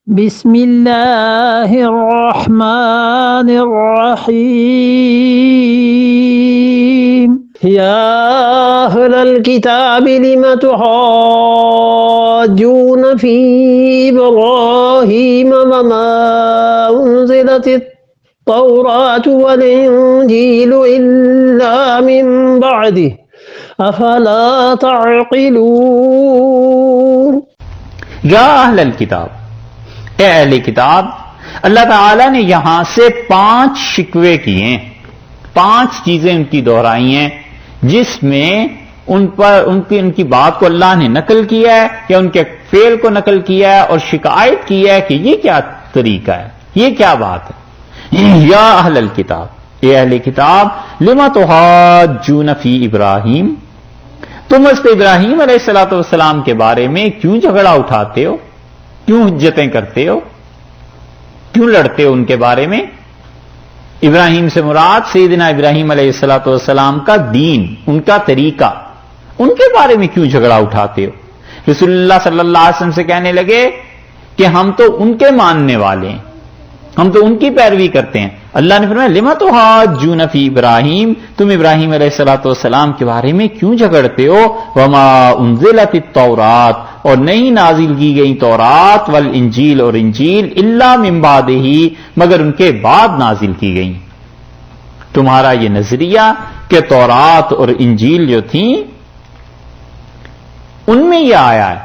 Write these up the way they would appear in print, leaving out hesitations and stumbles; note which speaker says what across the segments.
Speaker 1: بسم اللہ الرحمن الرحیم یا اہل الکتاب لم تحاجون فی ابراہیم وما انزلت التوراۃ والانجیل الا من بعدہ افلا تعقلون۔
Speaker 2: یا اہل الکتاب، اے اہل کتاب، اللہ تعالیٰ نے یہاں سے 5 شکوے کیے ہیں، 5 چیزیں ان کی دہرائی ہیں جس میں ان کی بات کو اللہ نے نقل کیا ہے یا ان کے فعل کو نقل کیا ہے اور شکایت کی ہے کہ یہ کیا طریقہ ہے، یہ کیا بات ہے۔ یا اہل الکتاب، اے اہل کتاب، لما تحاجون فی ابراہیم، تم حضرت ابراہیم علیہ السلام کے بارے میں کیوں جھگڑا اٹھاتے ہو، کیوں حجتیں کرتے ہو، کیوں لڑتے ہو ان کے بارے میں۔ ابراہیم سے مراد سیدنا ابراہیم علیہ السلام کا دین، ان کا طریقہ، ان کے بارے میں کیوں جھگڑا اٹھاتے ہو۔ رسول اللہ صلی اللہ علیہ وسلم سے کہنے لگے کہ ہم تو ان کے ماننے والے ہیں، ہم تو ان کی پیروی کرتے ہیں۔ اللہ نے فرمایا لما تحاجون فی ابراہیم، تم ابراہیم علیہ السلام کے بارے میں کیوں جھگڑتے ہو، وما انزلت التورات، اور نہیں نازل کی گئی تورات، والانجیل، اور انجیل، الا من بعدہ، مگر ان کے بعد نازل کی گئی۔ تمہارا یہ نظریہ کہ تورات اور انجیل جو تھیں ان میں یہ آیا ہے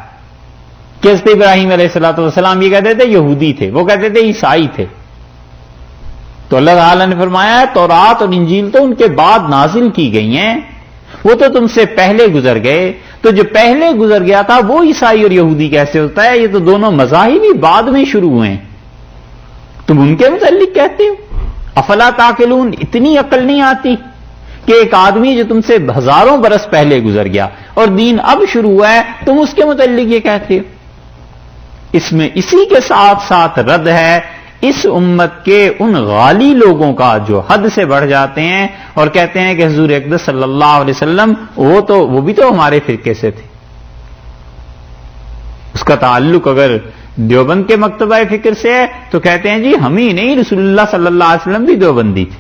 Speaker 2: کہ حضرت ابراہیم علیہ السلام یہ کہتے تھے یہودی تھے، وہ کہتے تھے عیسائی تھے، تو اللہ تعالیٰ نے فرمایا ہے تورات اور انجیل تو ان کے بعد نازل کی گئی ہیں، وہ تو تم سے پہلے گزر گئے، تو جو پہلے گزر گیا تھا وہ عیسائی اور یہودی کیسے ہوتا ہے، یہ تو دونوں مذاہب ہی بعد میں شروع ہوئے ہیں، تم ان کے متعلق کہتے ہو۔ افلا تعقلون، اتنی عقل نہیں آتی کہ ایک آدمی جو تم سے ہزاروں برس پہلے گزر گیا اور دین اب شروع ہوا ہے، تم اس کے متعلق یہ کہتے ہو۔ اس میں اسی کے ساتھ ساتھ رد ہے اس امت کے ان غالی لوگوں کا جو حد سے بڑھ جاتے ہیں اور کہتے ہیں کہ حضور اقدس صلی اللہ علیہ وسلم وہ بھی تو ہمارے فرقے سے تھے۔ اس کا تعلق اگر دیوبند کے مکتبہ فکر سے ہے تو کہتے ہیں جی ہم ہی نہیں، رسول اللہ صلی اللہ علیہ وسلم بھی دیوبندی تھے،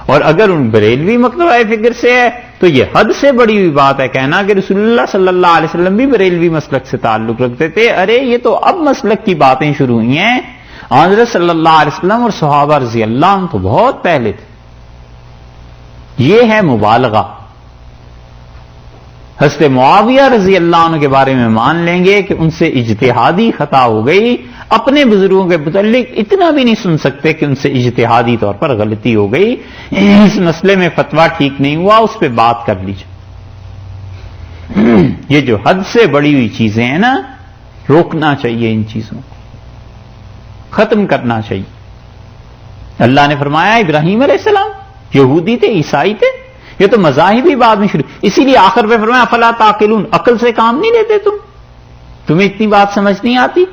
Speaker 2: اور اگر ان بریلوی مکتبہ فکر سے ہے تو یہ حد سے بڑی ہوئی بات ہے کہنا کہ رسول اللہ صلی اللہ علیہ وسلم بھی بریلوی مسلک سے تعلق رکھتے تھے۔ ارے یہ تو اب مسلک کی باتیں شروع ہوئی ہیں، حضرت صلی اللہ علیہ وسلم اور صحابہ رضی اللہ عنہ تو بہت پہلے تھے۔ یہ ہے مبالغہ۔ حضرت معاویہ رضی اللہ عنہ کے بارے میں مان لیں گے کہ ان سے اجتہادی خطا ہو گئی، اپنے بزرگوں کے متعلق اتنا بھی نہیں سن سکتے کہ ان سے اجتہادی طور پر غلطی ہو گئی، اس مسئلے میں فتویٰ ٹھیک نہیں ہوا، اس پہ بات کر لیجیے۔ یہ جو حد سے بڑی ہوئی چیزیں ہیں نا، روکنا چاہیے، ان چیزوں کو ختم کرنا چاہیے۔ اللہ نے فرمایا ابراہیم علیہ السلام یہودی تھے، عیسائی تھے، یہ تو مذاہب ہی بعد میں شروع، اسی لیے آخر پہ فرمایا افلا تعقلون، عقل سے کام نہیں لیتے تمہیں اتنی بات سمجھ نہیں آتی۔